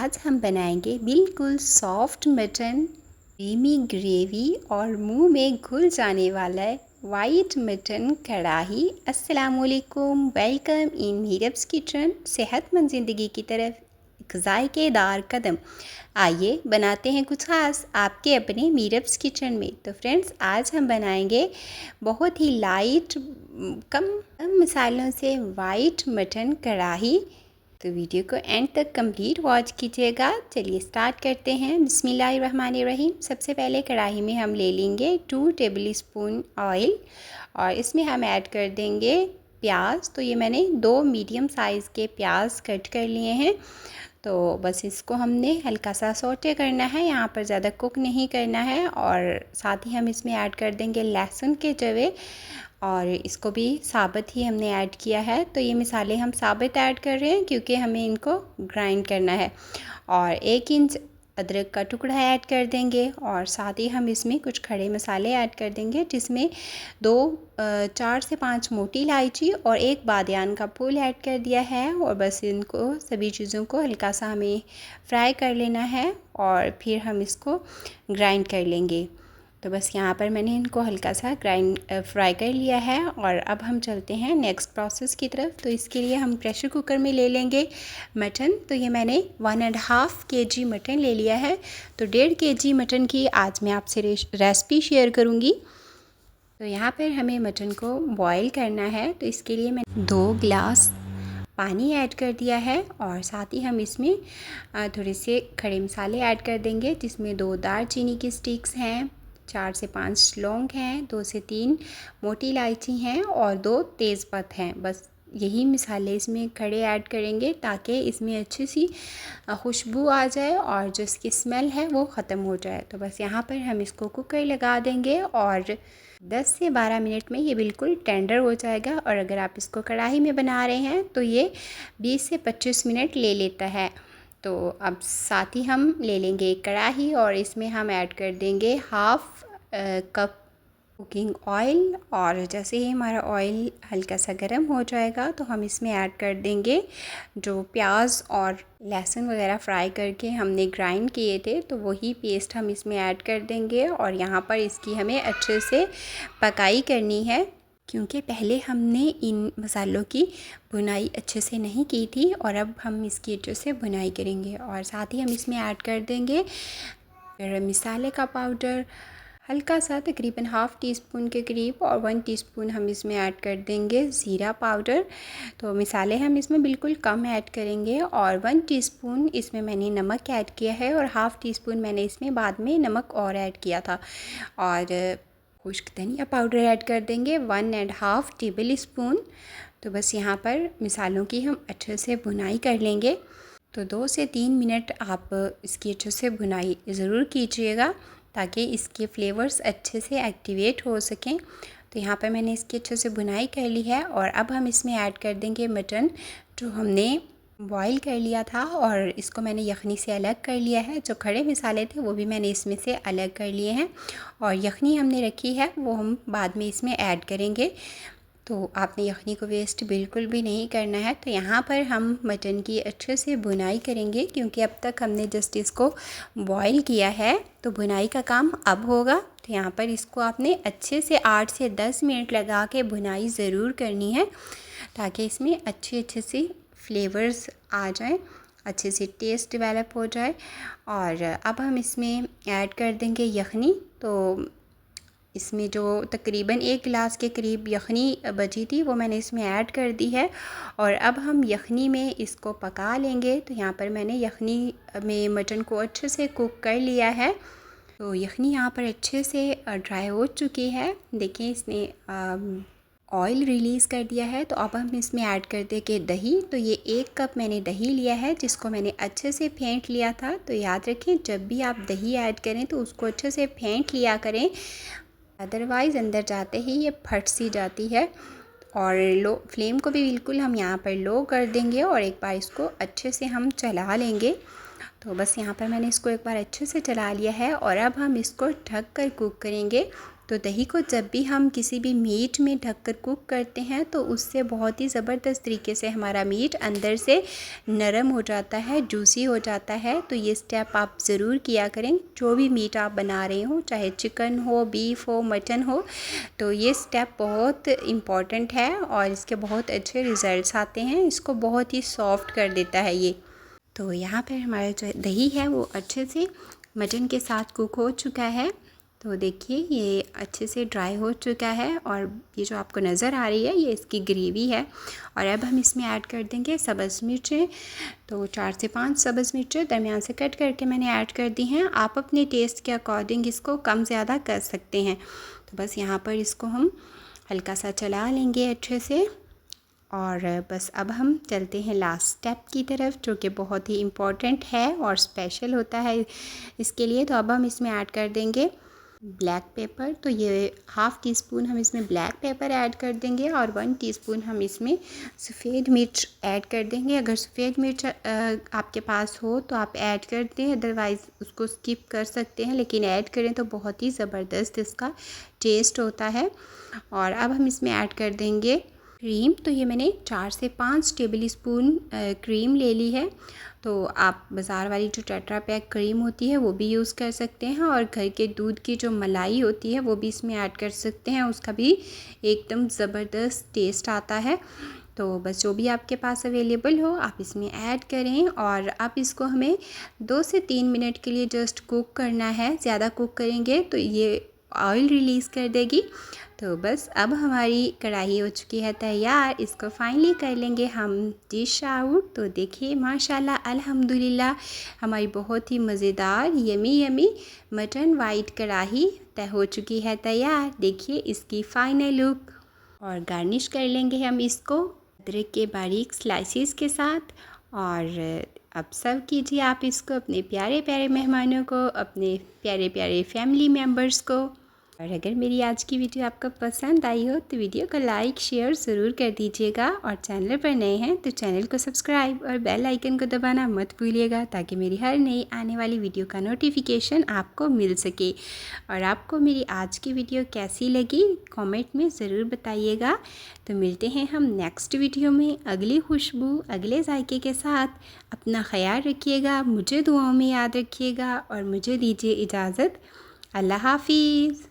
आज हम बनाएंगे बिल्कुल सॉफ्ट मटन क्रीमी ग्रेवी और मुंह में घुल जाने वाला है वाइट मटन कढ़ाई। अस्सलाम वालेकुम, वेलकम इन मीरब्स किचन। सेहतमंद ज़िंदगी की तरफ एक जायकेदार कदम। आइए बनाते हैं कुछ खास आपके अपने मीरब्स किचन में। तो फ्रेंड्स, आज हम बनाएंगे बहुत ही लाइट कम मसालों से वाइट मटन कढ़ाई। तो वीडियो को एंड तक कंप्लीट वॉच कीजिएगा। चलिए स्टार्ट करते हैं। बिस्मिल्लाहिर्रहमानिर्रहीम। सबसे पहले कढ़ाई में हम ले लेंगे 2 टेबल स्पून ऑयल और इसमें हम ऐड कर देंगे प्याज। तो ये मैंने 2 मीडियम साइज़ के प्याज कट कर लिए हैं। तो बस इसको हमने हल्का सा सौटे करना है, यहाँ पर ज़्यादा कुक नहीं करना है। और साथ ही हम इसमें ऐड कर देंगे लहसुन के जवे और इसको भी साबुत ही हमने ऐड किया है। तो ये मसाले हम साबुत ऐड कर रहे हैं क्योंकि हमें इनको ग्राइंड करना है। और 1 इंच अदरक का टुकड़ा ऐड कर देंगे और साथ ही हम इसमें कुछ खड़े मसाले ऐड कर देंगे, जिसमें 4 से 5 मोटी इलायची और 1 बादियान का फूल ऐड कर दिया है। और बस इनको सभी चीज़ों को हल्का सा हमें फ्राई कर लेना है और फिर हम इसको ग्राइंड कर लेंगे। तो बस यहाँ पर मैंने इनको हल्का सा फ्राई कर लिया है। और अब हम चलते हैं नेक्स्ट प्रोसेस की तरफ। तो इसके लिए हम प्रेशर कुकर में ले लेंगे मटन। तो ये मैंने 1.5 kg मटन ले लिया है। तो 1.5 kg मटन की आज मैं आपसे रेसिपी शेयर करूँगी। तो यहाँ पर हमें मटन को बॉईल करना है। तो इसके लिए मैं 2 गिलास पानी ऐड कर दिया है और साथ ही हम इसमें थोड़े से खड़े मसाले ऐड कर देंगे, जिसमें 2 दालचीनी की स्टिक्स हैं, 4 से 5 लौंग हैं, 2 से 3 मोटी इलायची हैं और 2 तेज़पत्ता हैं। बस यही मसाले इसमें खड़े ऐड करेंगे ताकि इसमें अच्छी सी खुशबू आ जाए और जो इसकी स्मेल है वो ख़त्म हो जाए। तो बस यहाँ पर हम इसको कुकर लगा देंगे और 10 से 12 मिनट में ये बिल्कुल टेंडर हो जाएगा। और अगर आप इसको कढ़ाई में बना रहे हैं तो ये 20 से 25 मिनट ले लेता है। तो अब साथ ही हम ले लेंगे एक कढ़ाई और इसमें हम ऐड कर देंगे 1/2 कप कुकिंग ऑयल। और जैसे ही हमारा ऑयल हल्का सा गर्म हो जाएगा तो हम इसमें ऐड कर देंगे जो प्याज और लहसुन वगैरह फ्राई करके हमने ग्राइंड किए थे, तो वही पेस्ट हम इसमें ऐड कर देंगे। और यहाँ पर इसकी हमें अच्छे से पकाई करनी है क्योंकि पहले हमने इन मसालों की भुनाई अच्छे से नहीं की थी और अब हम इसकी अच्छे से भुनाई करेंगे। और साथ ही हम इसमें ऐड कर देंगे गरम मसाले का पाउडर हल्का सा, तकरीबन 1/2 टीस्पून के करीब, और 1 टीस्पून हम इसमें ऐड कर देंगे ज़ीरा पाउडर। तो मसाले हम इसमें बिल्कुल कम ऐड करेंगे। और 1 टीस्पून इसमें मैंने नमक ऐड किया है और 1/2 टीस्पून मैंने इसमें बाद में नमक और ऐड किया था। और खुश्क धनिया पाउडर ऐड कर देंगे 1.5 टेबल स्पून। तो बस यहाँ पर मसालों की हम अच्छे से भुनाई कर लेंगे। तो 2 से 3 मिनट आप इसकी अच्छे से भुनाई ज़रूर कीजिएगा ताकि इसके फ्लेवर्स अच्छे से एक्टिवेट हो सकें। तो यहाँ पर मैंने इसकी अच्छे से भुनाई कर ली है और अब हम इसमें ऐड कर देंगे मटन जो हमने बॉईल कर लिया था और इसको मैंने यखनी से अलग कर लिया है। जो खड़े मसाले थे वो भी मैंने इसमें से अलग कर लिए हैं और यखनी हमने रखी है वो हम बाद में इसमें ऐड करेंगे। तो आपने यखनी को वेस्ट बिल्कुल भी नहीं करना है। तो यहाँ पर हम मटन की अच्छे से भुनाई करेंगे क्योंकि अब तक हमने जस्ट इसको बॉईल किया है, तो भुनाई का काम अब होगा। तो यहाँ पर इसको आपने अच्छे से 8 से 10 मिनट लगा के भुनाई ज़रूर करनी है ताकि इसमें अच्छे से फ्लेवर्स आ जाएं, अच्छे से टेस्ट डेवलप हो जाए। और अब हम इसमें ऐड कर देंगे यखनी। तो इसमें जो तकरीबन 1 गिलास के करीब यखनी बची थी वो मैंने इसमें ऐड कर दी है और अब हम यखनी में इसको पका लेंगे। तो यहाँ पर मैंने यखनी में मटन को अच्छे से कुक कर लिया है। तो यखनी यहाँ पर अच्छे से ड्राई हो चुकी है। देखिए इसने ऑयल रिलीज़ कर दिया है। तो अब हम इसमें ऐड कर देंगे दही। तो ये 1 कप मैंने दही लिया है जिसको मैंने अच्छे से फेंट लिया था। तो याद रखें जब भी आप दही ऐड करें तो उसको अच्छे से फेंट लिया करें, अदरवाइज़ अंदर जाते ही ये फट सी जाती है। और लो फ्लेम को भी बिल्कुल हम यहाँ पर लो कर देंगे और एक बार इसको अच्छे से हम चला लेंगे। तो बस यहाँ पर मैंने इसको एक बार अच्छे से चला लिया है और अब हम इसको ढक कर कुक करेंगे तो दही को जब भी हम किसी भी मीट में ढककर कुक करते हैं तो उससे बहुत ही ज़बरदस्त तरीके से हमारा मीट अंदर से नरम हो जाता है, जूसी हो जाता है। तो ये स्टेप आप ज़रूर किया करें, जो भी मीट आप बना रहे हो, चाहे चिकन हो, बीफ हो, मटन हो। तो ये स्टेप बहुत इम्पॉर्टेंट है और इसके बहुत अच्छे रिज़ल्ट्स आते हैं। इसको बहुत ही सॉफ्ट कर देता है ये। तो यहाँ पर हमारा जो दही है वो अच्छे से मटन के साथ कुक हो चुका है। तो देखिए ये अच्छे से ड्राई हो चुका है और ये जो आपको नज़र आ रही है ये इसकी ग्रेवी है। और अब हम इसमें ऐड कर देंगे सब्ज़ मिर्चें। तो 4 से 5 सब्ज़ मिर्चें दरमियान से कट करके मैंने ऐड कर दी हैं। आप अपने टेस्ट के अकॉर्डिंग इसको कम ज़्यादा कर सकते हैं। तो बस यहाँ पर इसको हम हल्का सा चला लेंगे अच्छे से। और बस अब हम चलते हैं लास्ट स्टेप की तरफ, जो कि बहुत ही इम्पॉर्टेंट है और स्पेशल होता है इसके लिए। तो अब हम इसमें ऐड कर देंगे ब्लैक पेपर। तो ये हाफ़ टी स्पून हम इसमें ब्लैक पेपर ऐड कर देंगे और 1 टीस्पून हम इसमें सफ़ेद मिर्च ऐड कर देंगे। अगर सफ़ेद मिर्च आपके पास हो तो आप ऐड कर दें, अदरवाइज़ उसको स्किप कर सकते हैं, लेकिन ऐड करें तो बहुत ही ज़बरदस्त इसका टेस्ट होता है। और अब हम इसमें ऐड कर देंगे क्रीम। तो ये मैंने 4 से 5 टेबल स्पून क्रीम ले ली है। तो आप बाज़ार वाली जो टेट्रा पैक क्रीम होती है वो भी यूज़ कर सकते हैं और घर के दूध की जो मलाई होती है वो भी इसमें ऐड कर सकते हैं, उसका भी एकदम ज़बरदस्त टेस्ट आता है। तो बस जो भी आपके पास अवेलेबल हो आप इसमें ऐड करें और अब इसको हमें 2 से 3 मिनट के लिए जस्ट कुक करना है। ज़्यादा कुक करेंगे तो ये ऑयल रिलीज़ कर देगी। तो बस अब हमारी कढ़ाई हो चुकी है तैयार। इसको फाइनली कर लेंगे हम डिश आउट। तो देखिए माशाल्लाह अल्हम्दुलिल्लाह हमारी बहुत ही मज़ेदार यमी यमी मटन वाइट कढ़ाई हो चुकी है तैयार। देखिए इसकी फ़ाइनल लुक। और गार्निश कर लेंगे हम इसको अदरक के बारीक स्लाइसिस के साथ। और अब सर्व कीजिए आप इसको अपने प्यारे प्यारे मेहमानों को, अपने प्यारे प्यारे फैमिली मेम्बर्स को। और अगर मेरी आज की वीडियो आपको पसंद आई हो तो वीडियो को लाइक शेयर ज़रूर कर दीजिएगा। और चैनल पर नए हैं तो चैनल को सब्सक्राइब और बेल आइकन को दबाना मत भूलिएगा, ताकि मेरी हर नई आने वाली वीडियो का नोटिफिकेशन आपको मिल सके। और आपको मेरी आज की वीडियो कैसी लगी कमेंट में ज़रूर बताइएगा। तो मिलते हैं हम नेक्स्ट वीडियो में अगली खुशबू अगले जायके के साथ। अपना ख्याल रखिएगा, मुझे दुआओं में याद रखिएगा और मुझे दीजिए इजाज़त। अल्लाह हाफिज़।